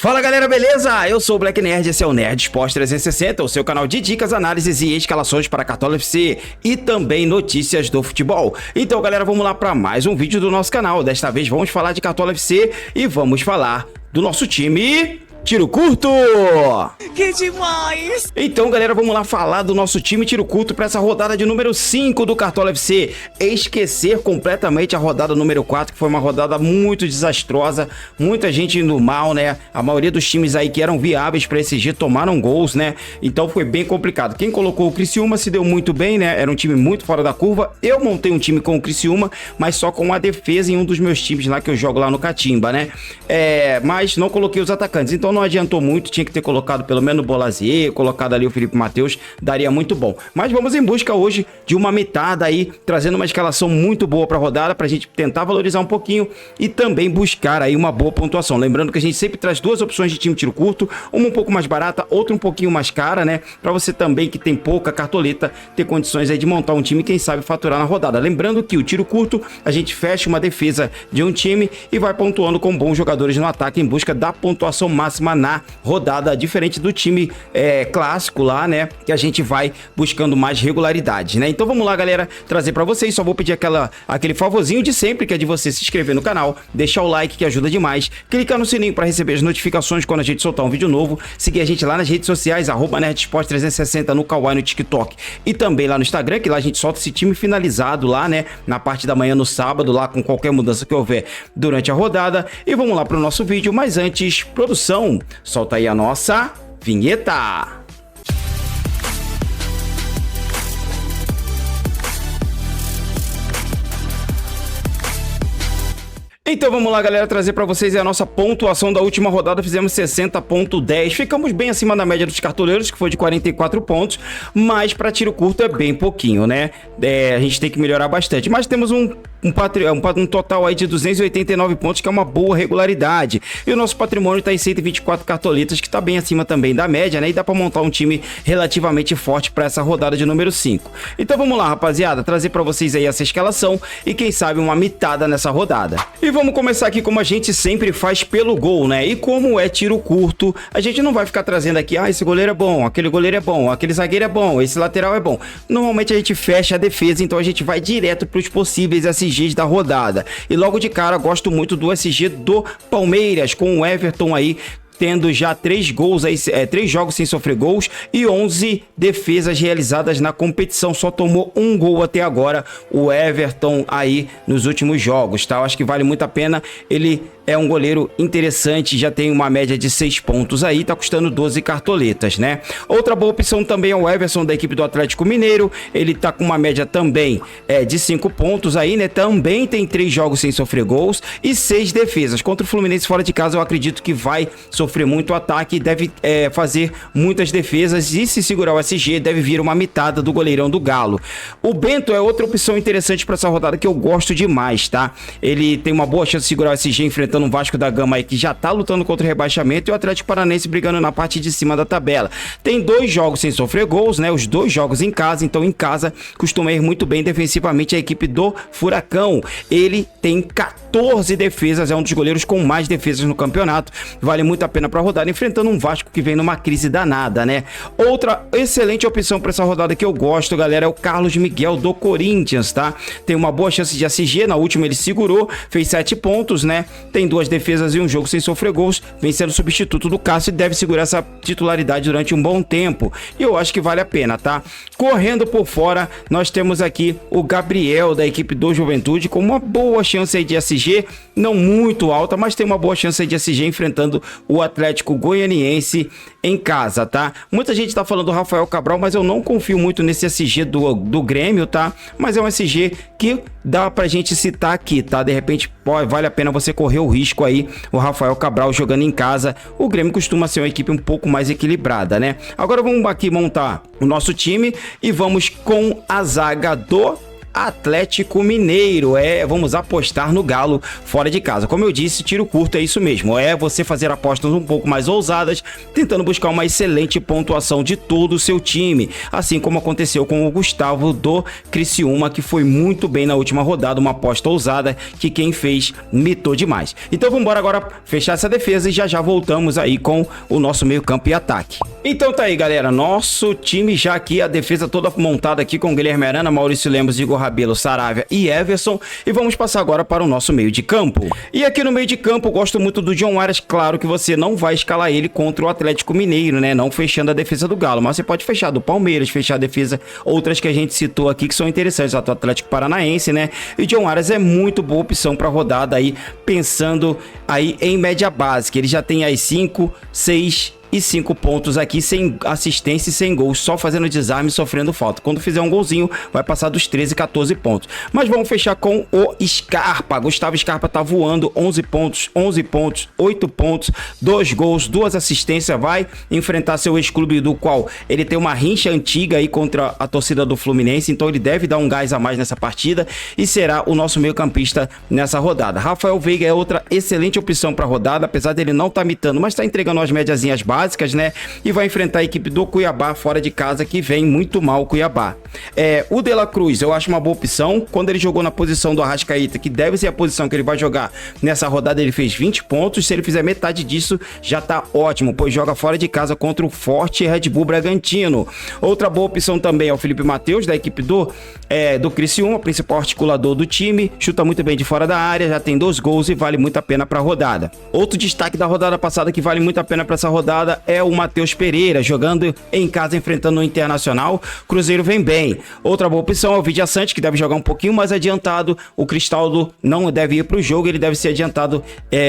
Fala galera, beleza? Eu sou o Black Nerd, esse é o Nerd Esporte 360, o seu canal de dicas, análises e escalações para Cartola FC e também notícias do futebol. Então galera, vamos lá para mais um vídeo do nosso canal. Desta vez vamos falar de Cartola FC e vamos falar do nosso time Tiro Curto! Que demais! Então galera, vamos lá falar do nosso time Tiro Curto para essa rodada de número 5 do Cartola FC. Esquecer completamente a rodada número 4, que foi uma rodada muito desastrosa, muita gente indo mal, né? A maioria dos times aí que eram viáveis para SG tomaram gols, né? Então foi bem complicado. Quem colocou o Criciúma se deu muito bem, né? Era um time muito fora da curva. Eu montei um time com o Criciúma, mas só com a defesa em um dos meus times lá que eu jogo lá no Catimba, né? Mas não coloquei os atacantes, então não adiantou muito, tinha que ter colocado pelo menos o Bolazier, colocado ali o Felipe Matheus, daria muito bom. Mas vamos em busca hoje de uma mitada aí, trazendo uma escalação muito boa para a rodada, para a gente tentar valorizar um pouquinho e também buscar aí uma boa pontuação. Lembrando que a gente sempre traz duas opções de time tiro curto, uma um pouco mais barata, outra um pouquinho mais cara, né? Para você também que tem pouca cartoleta, ter condições aí de montar um time, quem sabe faturar na rodada. Lembrando que o tiro curto, a gente fecha uma defesa de um time e vai pontuando com bons jogadores no ataque em busca da pontuação máxima na rodada, diferente do time clássico lá, né, que a gente vai buscando mais regularidade, né? Então vamos lá galera, trazer para vocês, só vou pedir aquele favorzinho de sempre, que é de você se inscrever no canal, deixar o like que ajuda demais, clicar no sininho para receber as notificações quando a gente soltar um vídeo novo, seguir a gente lá nas redes sociais, @NerdSport360 no Kawaii, no TikTok e também lá no Instagram, que lá a gente solta esse time finalizado lá, né, na parte da manhã no sábado, lá com qualquer mudança que houver durante a rodada. E vamos lá para o nosso vídeo, mas antes, produção, solta aí a nossa vinheta! Então vamos lá galera, trazer para vocês a nossa pontuação da última rodada. Fizemos 60.10, ficamos bem acima da média dos cartoleiros, que foi de 44 pontos, mas para tiro curto é bem pouquinho, né? A gente tem que melhorar bastante, mas temos um total aí de 289 pontos, que é uma boa regularidade, e o nosso patrimônio está em 124 cartoletas, que está bem acima também da média, né? E dá para montar um time relativamente forte para essa rodada de número 5. Então vamos lá rapaziada, trazer para vocês aí essa escalação e quem sabe uma mitada nessa rodada. E vamos começar aqui como a gente sempre faz, pelo gol, né? E como é tiro curto, a gente não vai ficar trazendo aqui, esse goleiro é bom, aquele goleiro é bom, aquele zagueiro é bom, esse lateral é bom. Normalmente a gente fecha a defesa, então a gente vai direto para os possíveis SGs da rodada. E logo de cara, gosto muito do SG do Palmeiras, com o Everton aí tendo já 3 gols aí, 3 jogos sem sofrer gols e 11 defesas realizadas na competição. Só tomou um gol até agora o Everton aí nos últimos jogos, tá? Eu acho que vale muito a pena. Ele é um goleiro interessante, já tem uma média de 6 pontos aí, tá custando 12 cartoletas, né? Outra boa opção também é o Everson da equipe do Atlético Mineiro. Ele tá com uma média também de 5 pontos aí, né? Também tem 3 jogos sem sofrer gols e 6 defesas. Contra o Fluminense fora de casa, eu acredito que vai sofrer muito ataque, deve fazer muitas defesas, e se segurar o SG deve vir uma mitada do goleirão do Galo. O Bento é outra opção interessante para essa rodada, que eu gosto demais, tá? Ele tem uma boa chance de segurar o SG enfrentando um Vasco da Gama aí que já tá lutando contra o rebaixamento, e o Atlético Paranaense brigando na parte de cima da tabela. Tem 2 jogos sem sofrer gols, né? Os 2 jogos em casa, então em casa costuma ir muito bem defensivamente a equipe do Furacão. Ele tem 14 defesas, é um dos goleiros com mais defesas no campeonato. Vale muito a pena para rodada, enfrentando um Vasco que vem numa crise danada, né? Outra excelente opção para essa rodada que eu gosto, galera, é o Carlos Miguel do Corinthians, tá? Tem uma boa chance de SG, na última ele segurou, fez 7 pontos, né? Tem 2 defesas e um jogo sem sofrer gols, vem sendo substituto do Cássio e deve segurar essa titularidade durante um bom tempo. E eu acho que vale a pena, tá? Correndo por fora, nós temos aqui o Gabriel da equipe do Juventude com uma boa chance aí de SG, não muito alta, mas tem uma boa chance aí de SG enfrentando o Atlético Goianiense em casa, tá? Muita gente tá falando do Rafael Cabral, mas eu não confio muito nesse SG do Grêmio, tá? Mas é um SG que dá pra gente citar aqui, tá? De repente vale a pena você correr o risco aí, o Rafael Cabral jogando em casa. O Grêmio costuma ser uma equipe um pouco mais equilibrada, né? Agora vamos aqui montar o nosso time e vamos com a zaga do Atlético Mineiro. Vamos apostar no Galo fora de casa. Como eu disse, tiro curto é isso mesmo. Você fazer apostas um pouco mais ousadas, tentando buscar uma excelente pontuação de todo o seu time. Assim como aconteceu com o Gustavo do Criciúma, que foi muito bem na última rodada. Uma aposta ousada que quem fez mitou demais. Então vamos embora agora fechar essa defesa e já voltamos aí com o nosso meio campo e ataque. Então tá aí, galera. Nosso time já aqui, a defesa toda montada aqui com Guilherme Arana, Maurício Lemos, Igor Rabelo, Saravia e Everson. E vamos passar agora para o nosso meio de campo. E aqui no meio de campo, eu gosto muito do John Arias. Claro que você não vai escalar ele contra o Atlético Mineiro, né? Não fechando a defesa do Galo. Mas você pode fechar do Palmeiras, fechar a defesa, outras que a gente citou aqui que são interessantes. O Atlético Paranaense, né? E John Arias é muito boa opção para rodada aí, pensando aí em média básica. Ele já tem aí 5, 6 e 5 pontos aqui, sem assistência e sem gols, só fazendo desarme e sofrendo falta. Quando fizer um golzinho, vai passar dos 13, 14 pontos. Mas vamos fechar com o Scarpa. Gustavo Scarpa tá voando, 11 pontos, 8 pontos, 2 gols, 2 assistências. Vai enfrentar seu ex-clube, do qual ele tem uma rincha antiga aí contra a torcida do Fluminense, então ele deve dar um gás a mais nessa partida e será o nosso meio-campista nessa rodada. Rafael Veiga é outra excelente opção para rodada, apesar dele não estar mitando, mas está entregando as médiazinhas básicas, né? E vai enfrentar a equipe do Cuiabá fora de casa, que vem muito mal o Cuiabá. O De La Cruz, eu acho uma boa opção. Quando ele jogou na posição do Arrascaeta, que deve ser a posição que ele vai jogar nessa rodada, ele fez 20 pontos. Se ele fizer metade disso, já tá ótimo, pois joga fora de casa contra o forte Red Bull Bragantino. Outra boa opção também é o Felipe Matheus, da equipe do Criciúma, principal articulador do time. Chuta muito bem de fora da área, já tem 2 gols e vale muito a pena para a rodada. Outro destaque da rodada passada que vale muito a pena para essa rodada é o Matheus Pereira, jogando em casa, enfrentando o Internacional. Cruzeiro vem bem. Outra boa opção é o Vidia Sante, que deve jogar um pouquinho mais adiantado. O Cristaldo não deve ir para o jogo, ele deve ser adiantado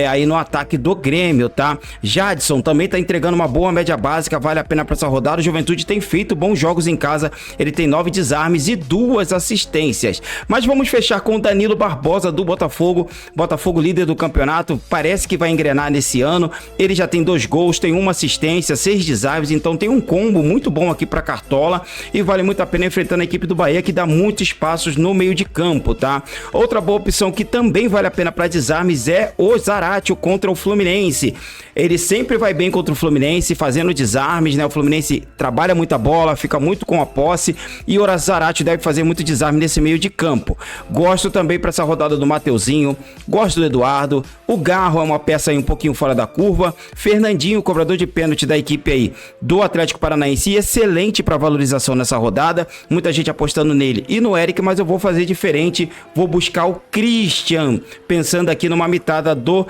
aí no ataque do Grêmio, tá? Jadson também tá entregando uma boa média básica, vale a pena para essa rodada. O Juventude tem feito bons jogos em casa, ele tem 9 desarmes e 2 assistências. Mas vamos fechar com o Danilo Barbosa do Botafogo. Botafogo líder do campeonato, parece que vai engrenar nesse ano. Ele já tem 2 gols, tem 1 assistência, 6 desarmes, então tem um combo muito bom aqui para Cartola e vale muito a pena enfrentando a equipe do Bahia, que dá muitos espaços no meio de campo, tá? Outra boa opção que também vale a pena para desarmes é o Zaratio contra o Fluminense. Ele sempre vai bem contra o Fluminense, fazendo desarmes, né? O Fluminense trabalha muita bola, fica muito com a posse e o Zaratio deve fazer muito desarme nesse meio de campo. Gosto também para essa rodada do Mateuzinho, gosto do Eduardo, o Garro é uma peça aí um pouquinho fora da curva, Fernandinho, cobrador de pênalti da equipe aí do Atlético Paranaense, excelente para valorização nessa rodada, muita gente apostando nele e no Eric, mas eu vou fazer diferente, vou buscar o Christian, pensando aqui numa mitada do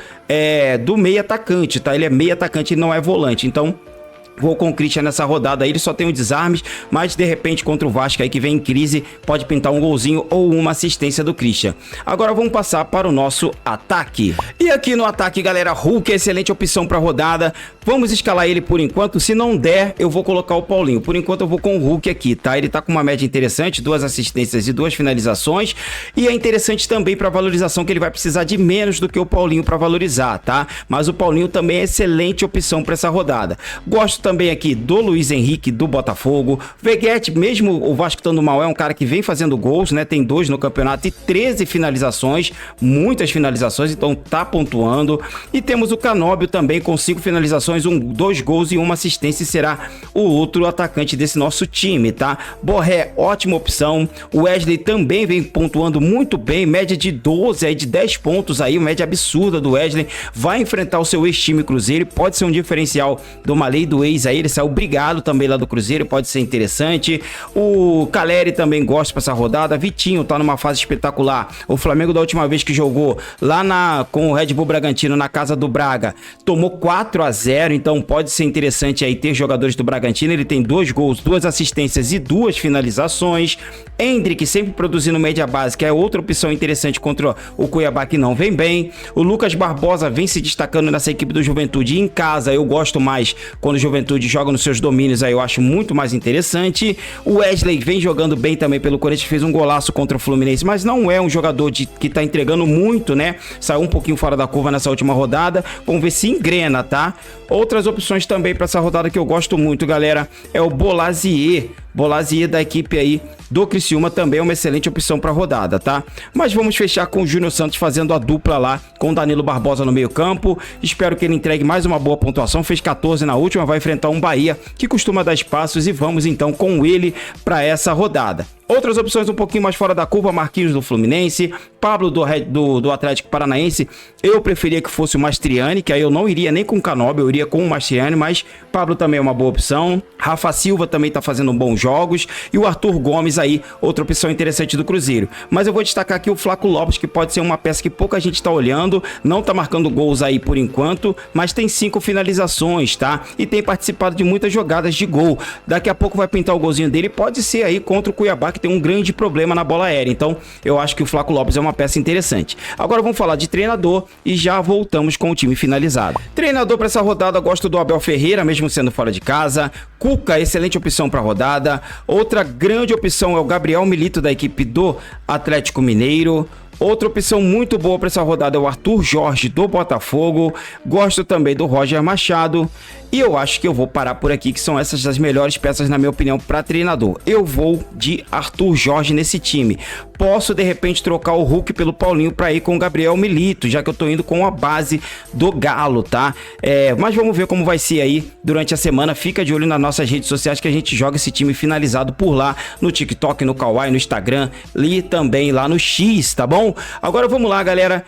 meio atacante, tá? Ele é meio atacante e não é volante, então vou com o Christian nessa rodada. Ele só tem um desarmes, mas de repente contra o Vasco aí que vem em crise, pode pintar um golzinho ou uma assistência do Christian. Agora vamos passar para o nosso ataque. E aqui no ataque, galera, Hulk é excelente opção para rodada. Vamos escalar ele por enquanto. Se não der, eu vou colocar o Paulinho. Por enquanto eu vou com o Hulk aqui, tá? Ele tá com uma média interessante, 2 assistências e 2 finalizações. E é interessante também para valorização, que ele vai precisar de menos do que o Paulinho para valorizar, tá? Mas o Paulinho também é excelente opção para essa rodada. Gosto também aqui do Luiz Henrique do Botafogo. Veguete, mesmo o Vasco estando mal, é um cara que vem fazendo gols, né? Tem 2 no campeonato e 13 finalizações, muitas finalizações, então tá pontuando. E temos o Canóbio também com 5 finalizações, 2 gols e 1 assistência, e será o outro atacante desse nosso time, tá? Borré, ótima opção. O Wesley também vem pontuando muito bem, média de 12 aí, de 10 pontos aí, média absurda do Wesley. Vai enfrentar o seu ex-time Cruzeiro, pode ser um diferencial do Malê do ex aí, ele saiu brigado também lá do Cruzeiro, pode ser interessante. O Caleri também gosta para essa rodada. Vitinho tá numa fase espetacular. O Flamengo, da última vez que jogou lá com o Red Bull Bragantino na casa do Braga, tomou 4-0, então pode ser interessante aí ter jogadores do Bragantino. Ele tem 2 gols, 2 assistências e 2 finalizações. Endrick sempre produzindo média básica, é outra opção interessante contra o Cuiabá, que não vem bem. O Lucas Barbosa vem se destacando nessa equipe do Juventude. Em casa eu gosto mais quando o Juventude joga nos seus domínios, aí eu acho muito mais interessante. O Wesley vem jogando bem também pelo Corinthians, fez um golaço contra o Fluminense, mas não é um jogador que tá entregando muito, né? Saiu um pouquinho fora da curva nessa última rodada. Vamos ver se engrena, tá? Outras opções também para essa rodada que eu gosto muito, galera, é o Bolazier Bolasie da equipe aí do Criciúma também é uma excelente opção para rodada, tá? Mas vamos fechar com o Júnior Santos fazendo a dupla lá com o Danilo Barbosa no meio campo. Espero que ele entregue mais uma boa pontuação. Fez 14 na última, vai enfrentar um Bahia que costuma dar espaços e vamos então com ele para essa rodada. Outras opções um pouquinho mais fora da curva, Marquinhos do Fluminense, Pablo do Atlético Paranaense. Eu preferia que fosse o Mastriani, que aí eu não iria nem com o Canóbio, eu iria com o Mastriani, mas Pablo também é uma boa opção. Rafa Silva também tá fazendo bons jogos e o Arthur Gomes aí, outra opção interessante do Cruzeiro. Mas eu vou destacar aqui o Flaco Lopes, que pode ser uma peça que pouca gente tá olhando, não tá marcando gols aí por enquanto, mas tem 5 finalizações, tá? E tem participado de muitas jogadas de gol. Daqui a pouco vai pintar o golzinho dele, pode ser aí contra o Cuiabá, que tem um grande problema na bola aérea. Então eu acho que o Flaco Lopes é uma peça interessante. Agora vamos falar de treinador e já voltamos com o time finalizado. Treinador para essa rodada, gosto do Abel Ferreira, mesmo sendo fora de casa. Cuca, excelente opção para rodada. Outra grande opção é o Gabriel Milito da equipe do Atlético Mineiro. Outra opção muito boa para essa rodada é o Arthur Jorge do Botafogo. Gosto também do Roger Machado. E eu acho que eu vou parar por aqui, que são essas as melhores peças, na minha opinião, para treinador. Eu vou de Arthur Jorge nesse time. Posso, de repente, trocar o Hulk pelo Paulinho para ir com o Gabriel Milito, já que eu tô indo com a base do Galo, tá? Mas vamos ver como vai ser aí durante a semana. Fica de olho nas nossas redes sociais que a gente joga esse time finalizado por lá, no TikTok, no Kawaii, no Instagram e também lá no X, tá bom? Agora vamos lá, galera.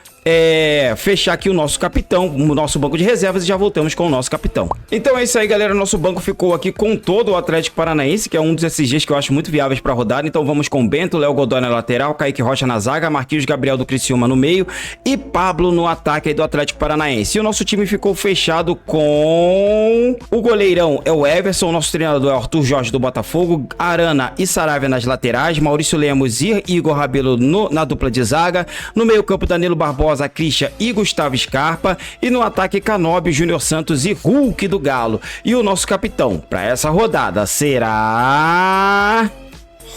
Fechar aqui o nosso capitão, o nosso banco de reservas, e já voltamos com o nosso capitão. Então é isso aí, galera, nosso banco ficou aqui com todo o Atlético Paranaense, que é um dos SGs que eu acho muito viáveis para rodar. Então vamos com Bento, Léo Godoy na lateral, Kaique Rocha na zaga, Marquinhos Gabriel do Criciúma no meio e Pablo no ataque aí do Atlético Paranaense. E o nosso time ficou fechado com o goleirão é o Everson, o nosso treinador é o Arthur Jorge do Botafogo, Arana e Saravia nas laterais, Maurício Lemos e Igor Rabelo na dupla de zaga, no meio campo Danilo Barbosa, a Christian e Gustavo Scarpa, e no ataque Canóbio, Júnior Santos e Hulk do Galo. E o nosso capitão para essa rodada será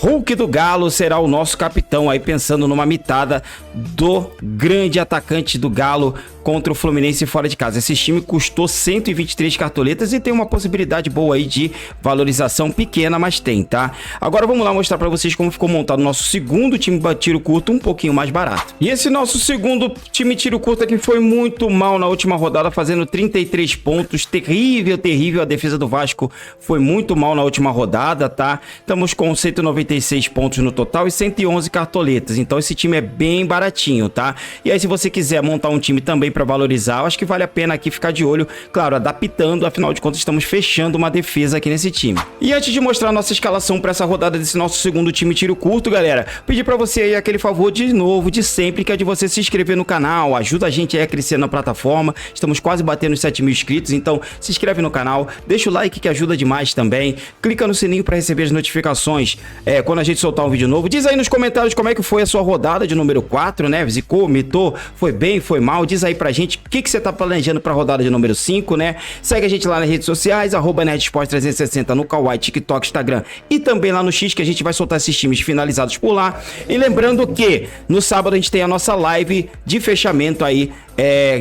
Hulk do Galo, será o nosso capitão aí, pensando numa mitada do grande atacante do Galo contra o Fluminense fora de casa. Esse time custou 123 cartoletas e tem uma possibilidade boa aí de valorização pequena, mas tem, tá? Agora vamos lá mostrar pra vocês como ficou montado o nosso segundo time tiro curto, um pouquinho mais barato. E esse nosso segundo time tiro curto aqui foi muito mal na última rodada, fazendo 33 pontos. Terrível a defesa do Vasco foi muito mal na última rodada, tá? Estamos com 196 pontos no total e 111 cartoletas, então esse time é bem baratinho, tá? E aí se você quiser montar um time também para valorizar, eu acho que vale a pena aqui ficar de olho, claro, adaptando, afinal de contas estamos fechando uma defesa aqui nesse time. E antes de mostrar a nossa escalação para essa rodada desse nosso segundo time tiro curto, galera, pedir para você aí aquele favor de novo, de sempre, que é de você se inscrever no canal, ajuda a gente aí a crescer na plataforma, estamos quase batendo os 7 mil inscritos, então se inscreve no canal, deixa o like que ajuda demais também, clica no sininho para receber as notificações quando a gente soltar um vídeo novo. Diz aí nos comentários como é que foi a sua rodada de número 4, né? Zicou, mitou, foi bem, foi mal, diz aí pra gente o que você tá planejando pra rodada de número 5, né? Segue a gente lá nas redes sociais, @NerdSport360 no Kawaii, TikTok, Instagram e também lá no X, que a gente vai soltar esses times finalizados por lá. E lembrando que no sábado a gente tem a nossa live de fechamento aí,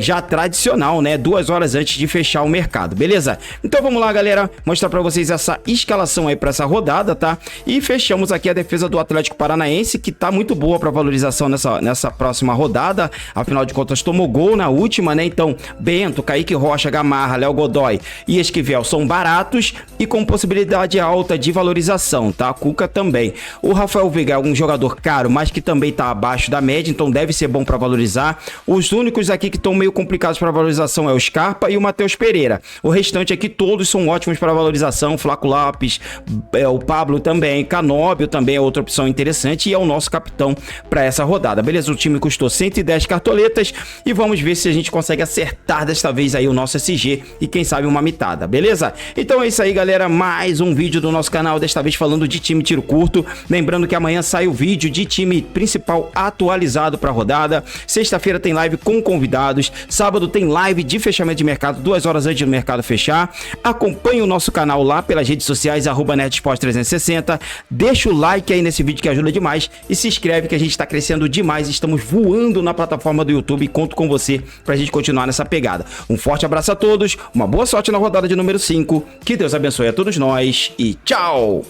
já tradicional, né? 2 horas antes de fechar o mercado, beleza? Então vamos lá, galera, mostrar pra vocês essa escalação aí pra essa rodada, tá? E fechamos aqui a defesa do Atlético Paranaense, que tá muito boa pra valorização nessa próxima rodada, afinal de contas tomou gol na última, né? Então Bento, Kaique Rocha, Gamarra, Léo Godoy e Esquivel são baratos e com possibilidade alta de valorização, tá? Cuca também. O Rafael Veiga é um jogador caro, mas que também tá abaixo da média, então deve ser bom pra valorizar. Os únicos aqui que estão meio complicados para valorização é o Scarpa e o Matheus Pereira. O restante aqui todos são ótimos para valorização. Flaco Lopes, o Pablo também, Canóbio também é outra opção interessante e é o nosso capitão para essa rodada. Beleza? O time custou 110 cartoletas e vamos ver se a gente consegue acertar desta vez aí o nosso SG e quem sabe uma mitada, beleza? Então é isso aí, galera, mais um vídeo do nosso canal, desta vez falando de time tiro curto. Lembrando que amanhã sai o vídeo de time principal atualizado para a rodada. Sexta-feira tem live com convidados. Sábado tem live de fechamento de mercado 2 horas antes do mercado fechar. Acompanhe o nosso canal lá pelas redes sociais @NerdSport360. Deixa o like aí nesse vídeo que ajuda demais e se inscreve que a gente está crescendo demais. Estamos voando na plataforma do YouTube e conto com você pra gente continuar nessa pegada. Um forte abraço a todos, uma boa sorte na rodada de número 5. Que Deus abençoe a todos nós e tchau!